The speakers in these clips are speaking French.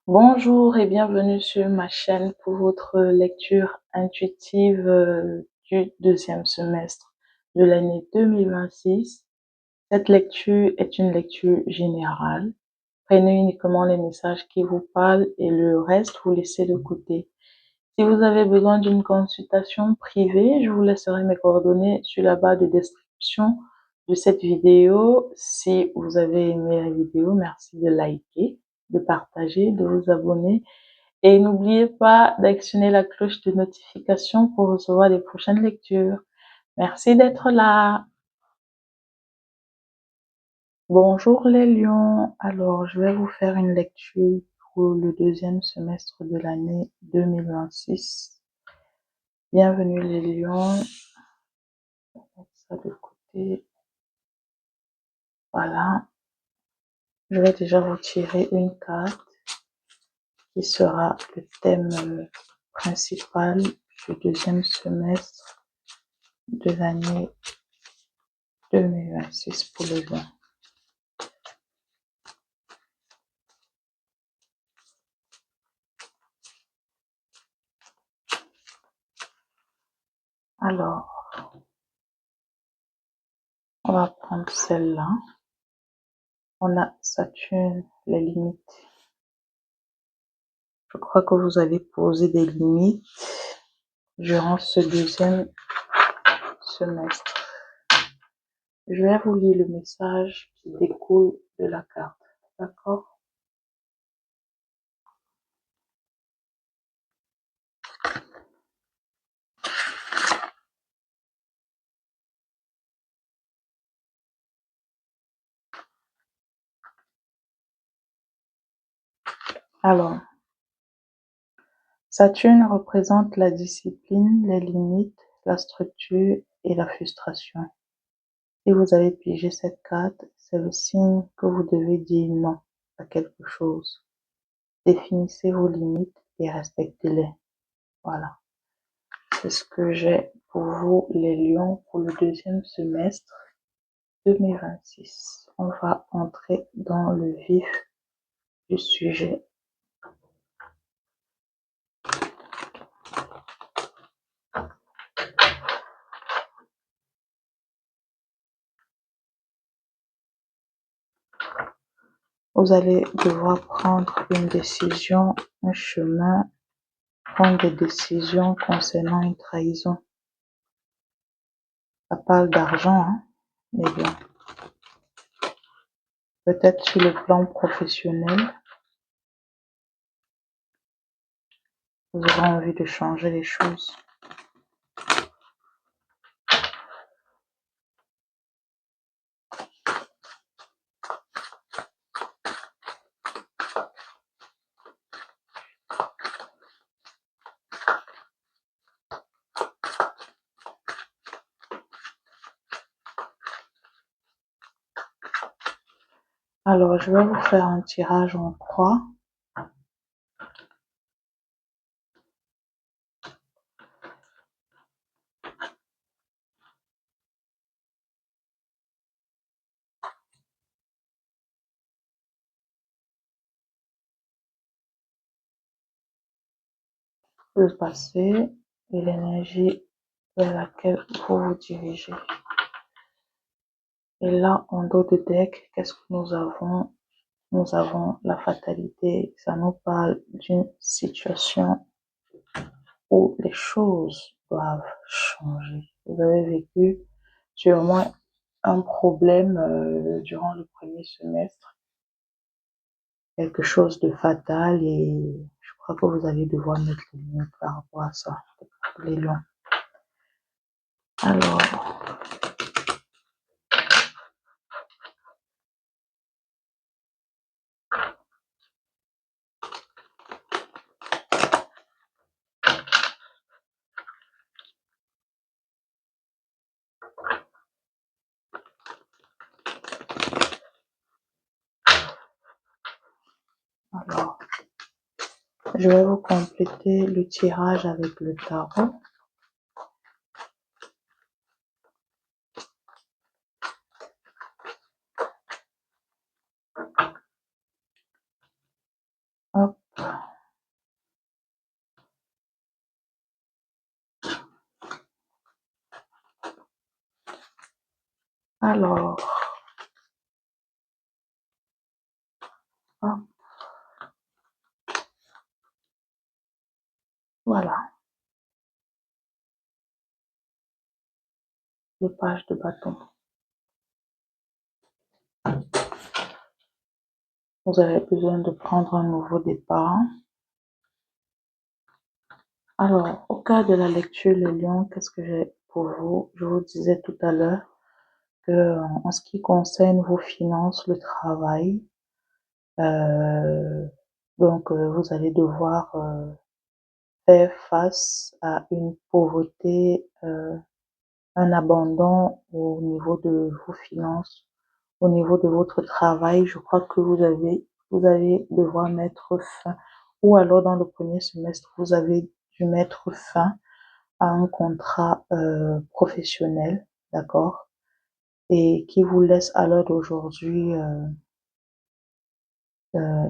Bonjour et bienvenue sur ma chaîne pour votre lecture intuitive du deuxième semestre de l'année 2026. Cette lecture est une lecture générale. Prenez uniquement les messages qui vous parlent et le reste, vous laissez de côté. Si vous avez besoin d'une consultation privée, je vous laisserai mes coordonnées sur la barre de description de cette vidéo. Si vous avez aimé la vidéo, merci de liker, de partager, de vous abonner. Et n'oubliez pas d'actionner la cloche de notification pour recevoir les prochaines lectures. Merci d'être là. Bonjour les lions. Alors, je vais vous faire une lecture pour le deuxième semestre de l'année 2026. Bienvenue les lions. Je vais mettre ça de côté. Voilà. Je vais déjà vous tirer une carte qui sera le thème principal du deuxième semestre de l'année 2026 pour les lions. Alors, on va prendre celle-là. On a Saturne, les limites. Je crois que vous allez poser des limites durant ce deuxième semestre. Je vais vous lire le message qui découle de la carte. D'accord? Alors, Saturne représente la discipline, les limites, la structure et la frustration. Si vous avez pigé cette carte, c'est le signe que vous devez dire non à quelque chose. Définissez vos limites et respectez-les. Voilà. C'est ce que j'ai pour vous, les lions, pour le deuxième semestre 2026. On va entrer dans le vif du sujet. Vous allez devoir prendre une décision, un chemin, prendre des décisions concernant une trahison. Ça parle d'argent, hein, les lions. Peut-être sur le plan professionnel, vous aurez envie de changer les choses. Alors, je vais vous faire un tirage en croix. Le passé et l'énergie vers laquelle vous vous dirigez. Et là, en dos de deck, qu'est-ce que nous avons? Nous avons la fatalité. Ça nous parle d'une situation où les choses doivent changer. Vous avez vécu sûrement un problème durant le premier semestre, quelque chose de fatal, et je crois que vous allez devoir mettre les limites par rapport à ça, les lions. Alors, je vais vous compléter le tirage avec le tarot. Hop, Alors, hop, voilà, le page de bâton. Vous avez besoin de prendre un nouveau départ. Alors, au cas de la lecture, le lion, qu'est-ce que j'ai pour vous? Je vous disais tout à l'heure que, en ce qui concerne vos finances, le travail, euh, vous allez devoir faire face à une pauvreté, un abandon au niveau de vos finances, au niveau de votre travail. Je crois que vous allez devoir mettre fin, ou alors dans le premier semestre, vous avez dû mettre fin à un contrat professionnel, d'accord, et qui vous laisse à l'heure d'aujourd'hui euh,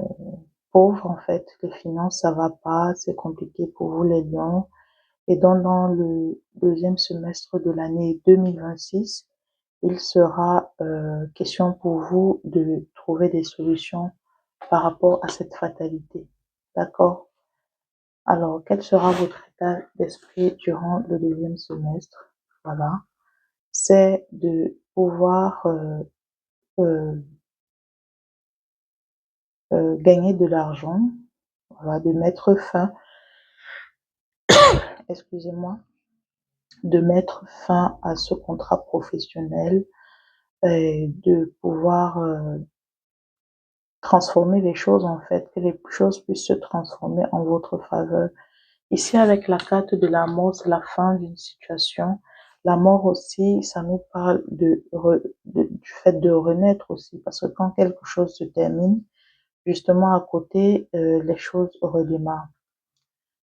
pauvre en fait. Les finances, ça va pas, c'est compliqué pour vous les lions. Et donc, dans le deuxième semestre de l'année 2026, il sera question pour vous de trouver des solutions par rapport à cette fatalité. D'accord? Alors, quel sera votre état d'esprit durant le deuxième semestre? Voilà. C'est de pouvoir euh, gagner de l'argent, voilà, de mettre fin, excusez-moi, de mettre fin à ce contrat professionnel et de pouvoir transformer les choses en fait, que les choses puissent se transformer en votre faveur. Ici, avec la carte de la mort, c'est la fin d'une situation. La mort aussi, ça nous parle du fait de renaître aussi, parce que quand quelque chose se termine, justement à côté, les choses redémarrent.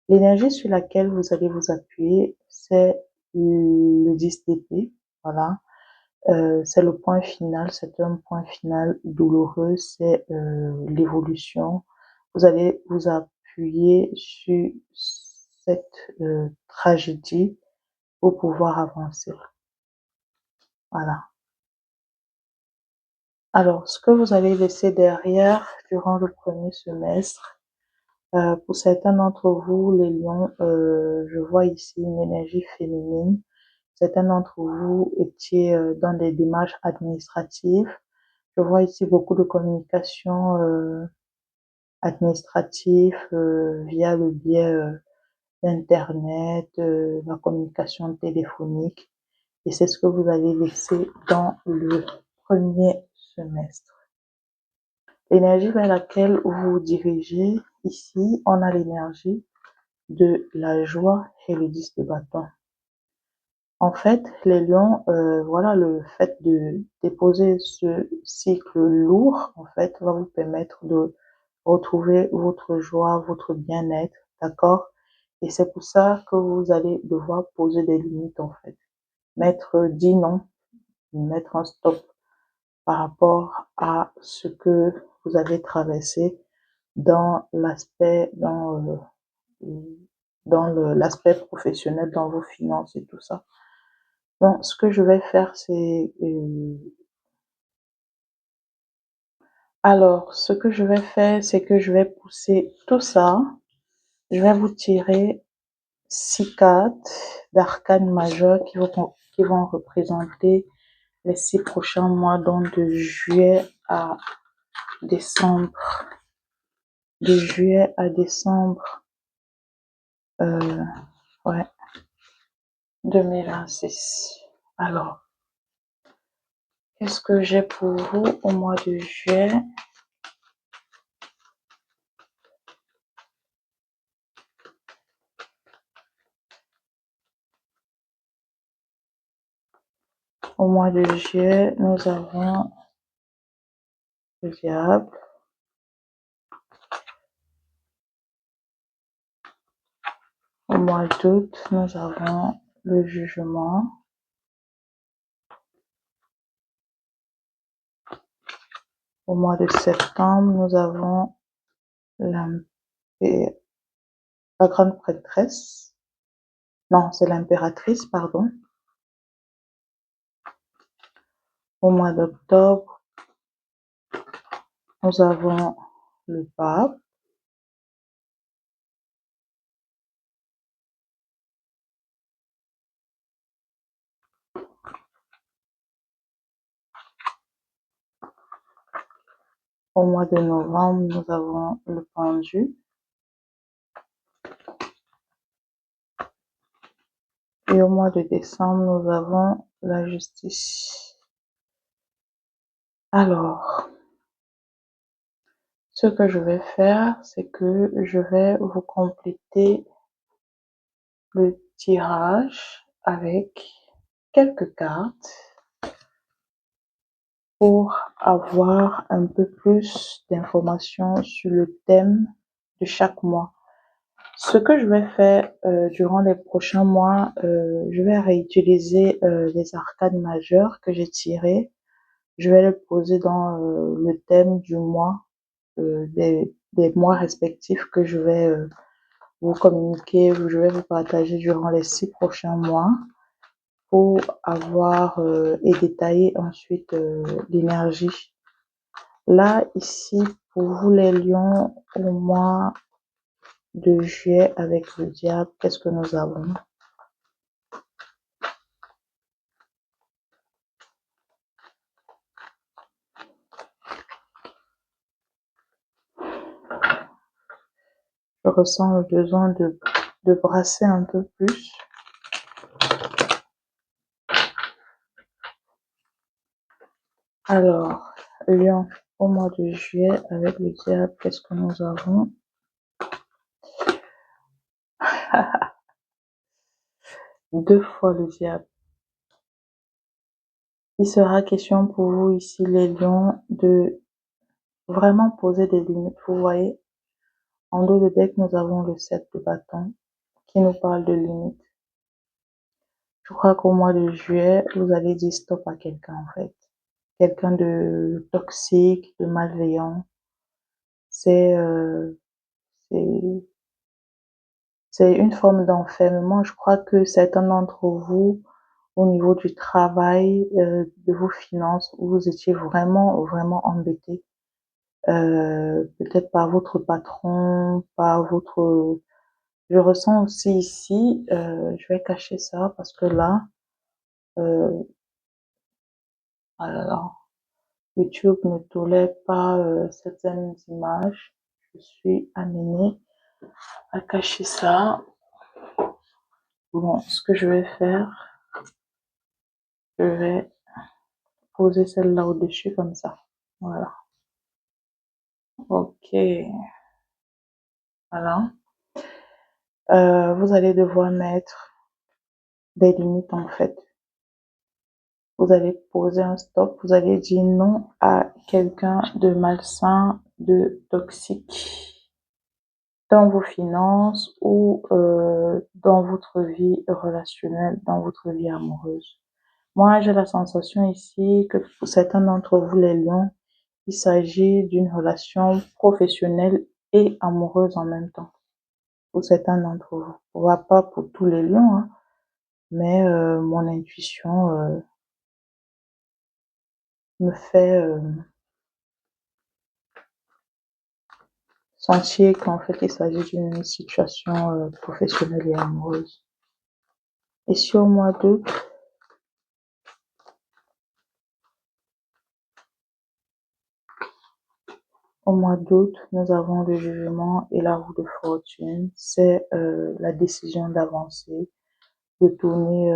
L'énergie sur laquelle vous allez vous appuyer, c'est le 10 d'épée, voilà. C'est le point final, c'est un point final douloureux, c'est l'évolution. Vous allez vous appuyer sur cette tragédie pour pouvoir avancer. Voilà. Alors, ce que vous allez laisser derrière durant le premier semestre, pour certains d'entre vous, les lions, je vois ici une énergie féminine. Certains d'entre vous étiez dans des démarches administratives. Je vois ici beaucoup de communication administrative via le biais d'Internet, la communication téléphonique. Et c'est ce que vous allez laisser dans le premier semestre. L'énergie vers laquelle vous vous dirigez, ici, on a l'énergie de la joie et le 10 de bâton. En fait, les lions, voilà, le fait de déposer ce cycle lourd, en fait, va vous permettre de retrouver votre joie, votre bien-être, d'accord? Et c'est pour ça que vous allez devoir poser des limites, en fait. Dire non, mettre un stop par rapport à ce que vous avez traversé dans l'aspect, l'aspect professionnel, dans vos finances et tout ça. Donc, ce que je vais faire, c'est... alors, ce que je vais faire, c'est que je vais pousser tout ça. Je vais vous tirer 6 cartes d'arcane majeur qui vont représenter les 6 prochains mois, donc de juillet à décembre. De juillet à décembre, ouais, 2026. Alors, qu'est-ce que j'ai pour vous au mois de juillet? Au mois de juillet, nous avons le diable. Au mois d'août, nous avons le jugement. Au mois de septembre, nous avons et la grande prêtresse. Non, c'est l'impératrice, pardon. Au mois d'octobre, nous avons le pape. Au mois de novembre, nous avons le pendu. Et au mois de décembre, nous avons la justice. Alors, ce que je vais faire, c'est que je vais vous compléter le tirage avec quelques cartes pour avoir un peu plus d'informations sur le thème de chaque mois. Ce que je vais faire durant les prochains mois, je vais réutiliser les arcanes majeures que j'ai tirées. Je vais les poser dans le thème du mois, des mois respectifs que je vais vous communiquer, ou je vais vous partager durant les 6 prochains mois pour avoir et détailler ensuite l'énergie. Là, ici, pour vous les lions, au mois de juillet avec le diable, qu'est-ce que nous avons? Je ressens le besoin de brasser un peu plus. Alors, lion, au mois de juillet avec le diable, qu'est-ce que nous avons? Deux fois le diable. Il sera question pour vous ici, les lions, de vraiment poser des limites. Vous voyez, en dos de deck, nous avons le 7 de bâton qui nous parle de limites. Je crois qu'au mois de juillet, vous allez dire stop à quelqu'un en fait. Quelqu'un de toxique, de malveillant. C'est c'est une forme d'enfermement. Je crois que certains d'entre vous, au niveau du travail, de vos finances, vous étiez vraiment embêtés. Peut-être par votre patron, par votre... Je ressens aussi ici, je vais cacher ça parce que là, alors, YouTube ne tolère pas certaines images. Je suis amenée à cacher ça. Bon, ce que je vais faire, je vais poser celle-là au-dessus comme ça. Voilà. Ok. Voilà. Vous allez devoir mettre des limites en fait. Vous allez poser un stop. Vous allez dire non à quelqu'un de malsain, de toxique dans vos finances ou dans votre vie relationnelle, dans votre vie amoureuse. Moi, j'ai la sensation ici que pour certains d'entre vous, les lions, il s'agit d'une relation professionnelle et amoureuse en même temps. Pour certains d'entre vous. On va pas pour tous les lions, hein, mais mon intuition me fait sentir qu'en fait, il s'agit d'une situation professionnelle et amoureuse. Et sur le mois d'août, nous avons le jugement et la roue de fortune. C'est la décision d'avancer, de tourner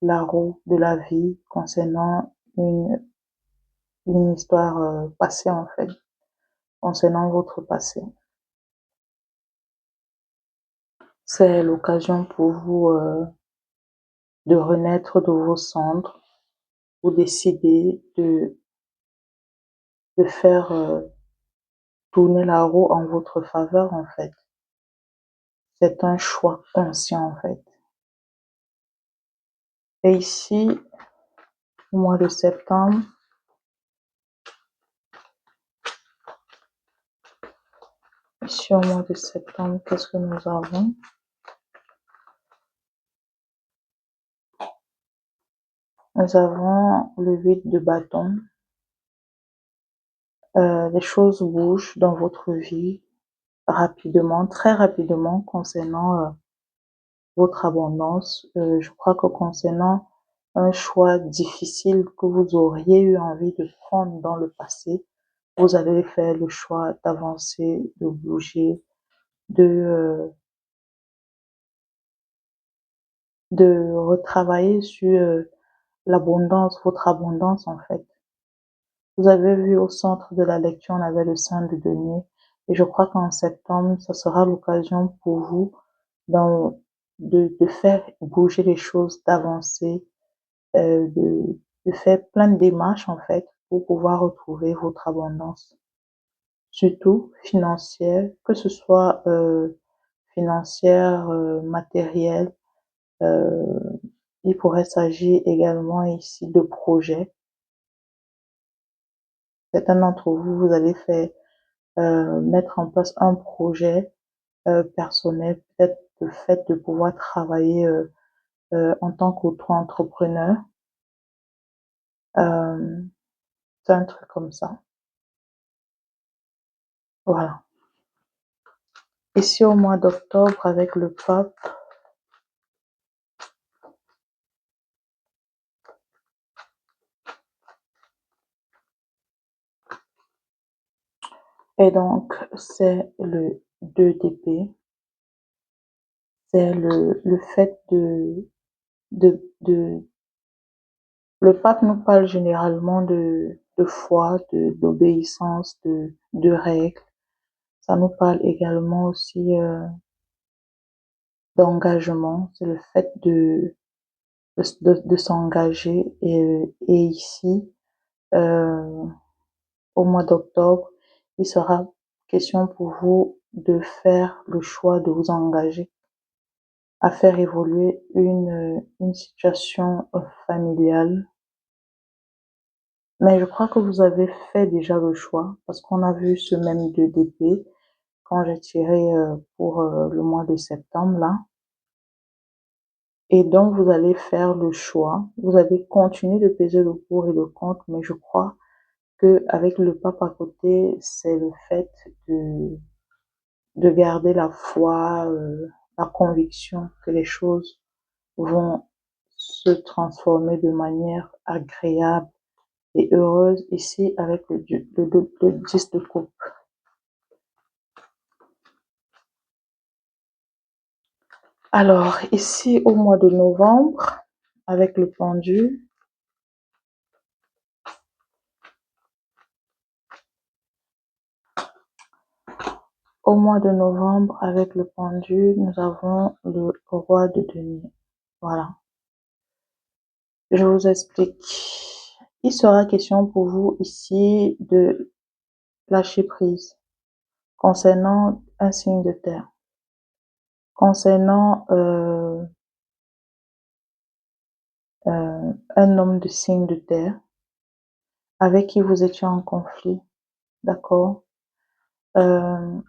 la roue de la vie concernant une histoire passée en fait, concernant votre passé. C'est l'occasion pour vous de renaître de vos cendres, vous décidez de faire tourner la roue en votre faveur en fait. C'est un choix conscient en fait. Et ici, au mois de septembre, Ici, au mois de septembre, qu'est-ce que nous avons? Nous avons le 8 de bâton. Les choses bougent dans votre vie rapidement, très rapidement concernant votre abondance. Je crois que concernant un choix difficile que vous auriez eu envie de prendre dans le passé, vous allez faire le choix d'avancer, de bouger, de retravailler sur l'abondance, votre abondance en fait. Vous avez vu au centre de la lecture, on avait le Saint de denier. Et je crois qu'en septembre, ça sera l'occasion pour vous dans, de faire bouger les choses, d'avancer, de faire plein de démarches en fait pour pouvoir retrouver votre abondance. Surtout financière, que ce soit financière, matérielle. Euh, il pourrait s'agir également ici de projets. Certains d'entre vous, vous allez faire mettre en place un projet personnel, peut-être le fait de pouvoir travailler en tant qu'auto-entrepreneur. Euh, c'est un truc comme ça. Voilà. Ici, au mois d'octobre, avec le pape, et donc, c'est le 2 d'épée. C'est le fait de le pape nous parle généralement de foi, d'obéissance, de règles. Ça nous parle également aussi d'engagement. C'est le fait de s'engager. Et ici, euh, au mois d'octobre, il sera question pour vous de faire le choix de vous engager à faire évoluer une situation familiale. Mais je crois que vous avez fait déjà le choix parce qu'on a vu ce même 2 d'épée quand j'ai tiré pour le mois de septembre là. Et donc vous allez faire le choix. Vous allez continuer de peser le pour et le contre, mais je crois que avec le pape à côté, c'est le fait de garder la foi, la conviction que les choses vont se transformer de manière agréable et heureuse ici avec le 10 de coupe. Alors, ici au mois de novembre, avec le pendu, au mois de novembre, avec le pendu, nous avons le roi de denier. Voilà. Je vous explique. Il sera question pour vous ici de lâcher prise concernant un signe de terre, concernant un homme de signe de terre avec qui vous étiez en conflit, d'accord? Euh,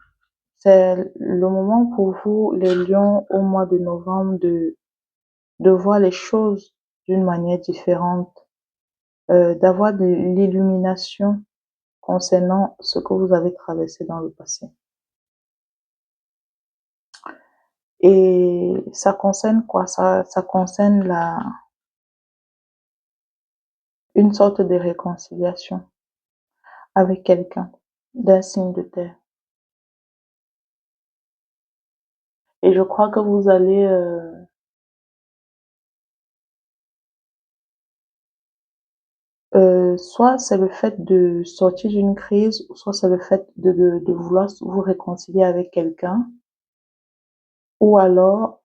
c'est le moment pour vous, les lions, au mois de novembre, de voir les choses d'une manière différente, d'avoir de l'illumination concernant ce que vous avez traversé dans le passé. Et ça concerne quoi? Ça concerne une sorte de réconciliation avec quelqu'un d'un signe de terre. Et je crois que vous allez soit c'est le fait de sortir d'une crise, soit c'est le fait de vouloir vous réconcilier avec quelqu'un, ou alors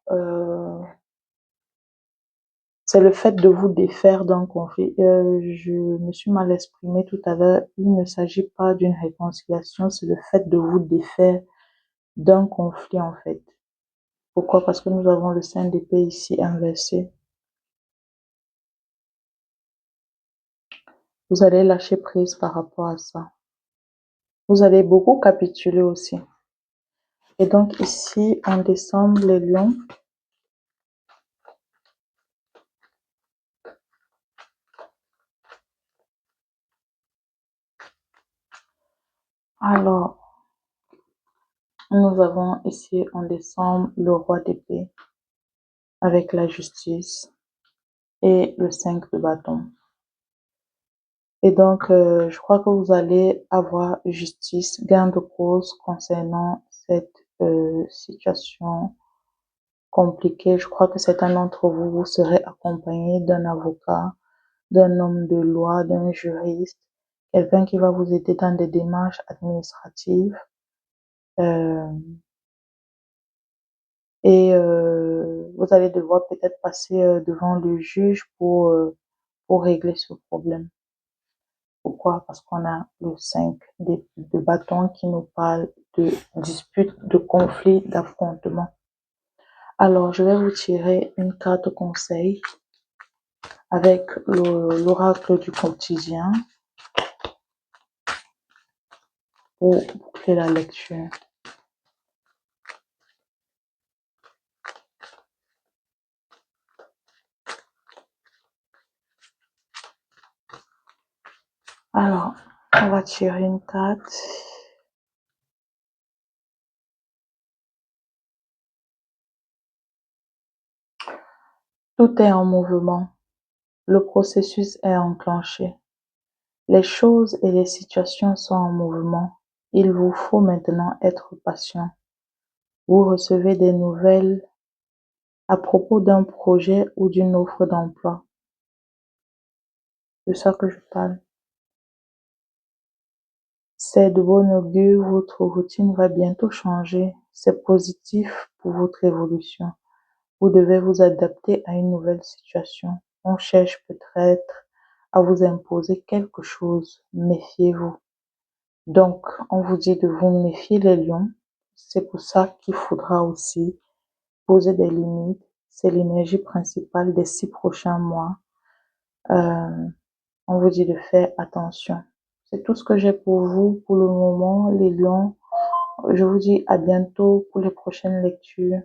c'est le fait de vous défaire d'un conflit. Je me suis mal exprimée tout à l'heure. Il ne s'agit pas d'une réconciliation, c'est le fait de vous défaire d'un conflit en fait. Pourquoi? Parce que nous avons le Saint d'épée ici inversé. Vous allez lâcher prise par rapport à ça. Vous allez beaucoup capituler aussi. Et donc ici, en décembre, les lions. Alors, nous avons ici en décembre le roi d'épée avec la justice et le 5 de bâton. Et donc, je crois que vous allez avoir justice, gain de cause concernant cette situation compliquée. Je crois que certains d'entre vous, vous serez accompagné d'un avocat, d'un homme de loi, d'un juriste, quelqu'un qui va vous aider dans des démarches administratives. Euh, vous allez devoir peut-être passer devant le juge pour régler ce problème. Pourquoi? Parce qu'on a le 5 de bâton qui nous parle de dispute, de conflit, d'affrontement. Alors, je vais vous tirer une carte conseil avec l'oracle du quotidien pour boucler la lecture. Alors, on va tirer une carte. Tout est en mouvement. Le processus est enclenché. Les choses et les situations sont en mouvement. Il vous faut maintenant être patient. Vous recevez des nouvelles à propos d'un projet ou d'une offre d'emploi. C'est ça que je parle. C'est de bon augure, votre routine va bientôt changer. C'est positif pour votre évolution. Vous devez vous adapter à une nouvelle situation. On cherche peut-être à vous imposer quelque chose. Méfiez-vous. Donc, on vous dit de vous méfier les lions. C'est pour ça qu'il faudra aussi poser des limites. C'est l'énergie principale des 6 prochains mois. On vous dit de faire attention. C'est tout ce que j'ai pour vous pour le moment, les lions. Je vous dis à bientôt pour les prochaines lectures.